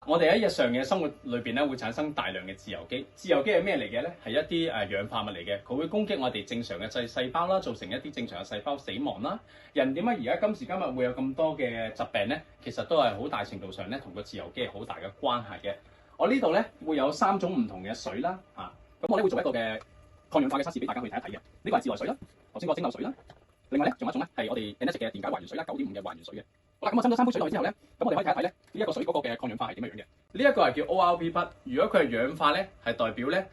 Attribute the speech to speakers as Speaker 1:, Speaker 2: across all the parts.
Speaker 1: 我哋喺日常嘅生活裏邊咧，會產生大量嘅自由基。自由基係咩嚟嘅咧？係一啲氧化物嚟嘅，佢會攻擊我哋正常嘅細胞啦，造成一啲正常嘅細胞死亡啦。人點解而家今時今日會有咁多嘅疾病咧？其實都係好大程度上咧，同個自由基係好大嘅關係嘅。我呢度咧會有3種唔同嘅水啦，咁我咧會做一個嘅抗氧化嘅測試俾大家去睇一睇嘅。呢個係自來水啦，頭先個蒸餾水啦。另外咧，仲有一種咧係我哋 Enetic 嘅電解還原水啦，9.5嘅還原水嘅。好啦，咁我斟咗3杯水落去之後咧，咁我哋可以睇一睇咧呢一個水嗰個嘅抗氧化係點樣樣嘅。呢一個係叫 ORP 筆，如果佢係氧化咧，係代表咧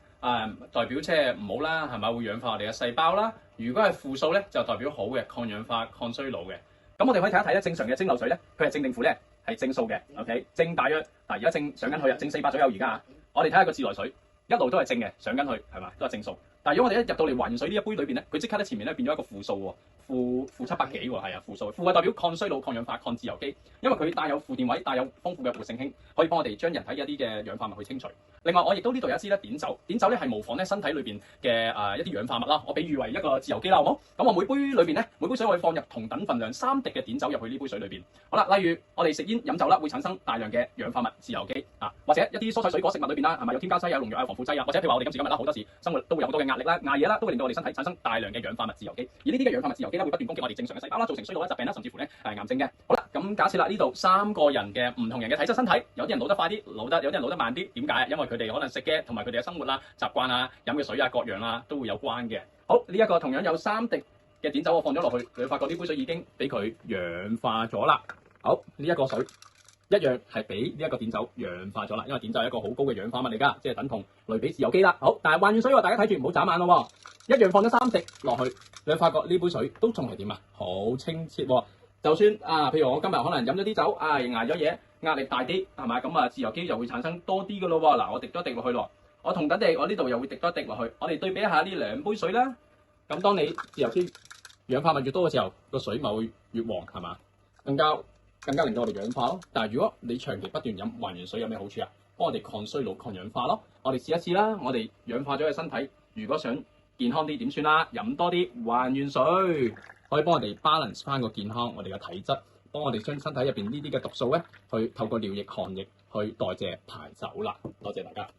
Speaker 1: 代表即係唔好啦，係咪會氧化我哋嘅細胞啦？如果係負數咧，就代表好嘅抗氧化抗衰老嘅。咁我哋可以睇一睇咧，正常嘅蒸餾水咧，佢係正定負咧係正數嘅 ，OK， 正大約而家正上緊去啊，正400左右而家我哋睇下個自來水一路都係正嘅，上緊去係嘛，都係正數。但係如果我哋一入到嚟還原水呢一杯裏邊咧，佢即刻咧前面咧變咗一個負數喎，負700幾喎，係啊，負數。負係代表抗衰老、抗氧化、抗自由基，因為佢帶有負電位，帶有豐富嘅活性氫，可以幫我哋將人體嘅一啲嘅氧化物去清除。另外，我亦都呢度有一支咧碘酒，碘酒咧係模仿咧身體裏邊嘅一啲氧化物啦，我比喻為一個自由基啦，好冇？咁我每杯裏邊咧，每杯水我會放入同等份量3滴嘅碘酒入去呢杯水裏邊。好啦，例如我哋食煙飲酒啦，會產生大量嘅氧化物、自由基或者一啲蔬菜水果食物裏邊啦，係咪有添加劑、有農藥、有防腐劑啊？或者譬如話我哋今時今日啦，好多時生活都會有好多嘅壓力啦、捱夜啦，都會令到我哋身體產生大量嘅氧化物、自由基。而呢啲嘅氧化物、自由基咧，會不斷攻擊我哋正常嘅細胞啦，造成衰老啦、疾病啦，甚至乎咧癌症嘅。好啦，咁假設啦，呢度3個人嘅唔同人嘅體質身體，有啲人老得快啲，有啲人老得慢啲。點解？因為佢哋可能食嘅同埋佢哋嘅生活啦、習慣啊、飲嘅水啊、各樣啊都會有關嘅。好，呢一個同樣有3滴嘅碘酒，我放咗落去，你會發覺呢杯水已經俾佢氧化咗啦。好，呢一個水一樣係俾呢一個碘酒氧化咗啦，因為碘酒係一個好高嘅氧化物嚟㗎，即係等同類比自由基啦。好，但係還原水大家睇住唔好眨眼咯，一樣放咗3滴落去，你會發覺呢杯水都仲係點啊？好清澈喎。就算譬如我今日可能飲咗啲酒，捱咗嘢，壓力大啲，係咪？咁自由基又會產生多啲㗎咯喎。嗱，我滴多一滴落去咯，我同等地我呢度又會滴多一滴落去，我哋對比一下呢2杯水啦。咁當你自由基氧化物越多嘅時候，個水咪會越黃，係嘛？更加令到我哋氧化咯。但係如果你長期不斷飲還原水，有咩好處啊？幫我哋抗衰老、抗氧化咯。我哋試一試啦。我哋氧化咗嘅身體，如果想健康啲點算啦？飲多啲還原水，可以幫我哋 balance 翻個健康，我哋嘅體質，幫我哋將身體入邊呢啲嘅毒素咧，去透過尿液、汗液去代謝排走啦。多謝大家。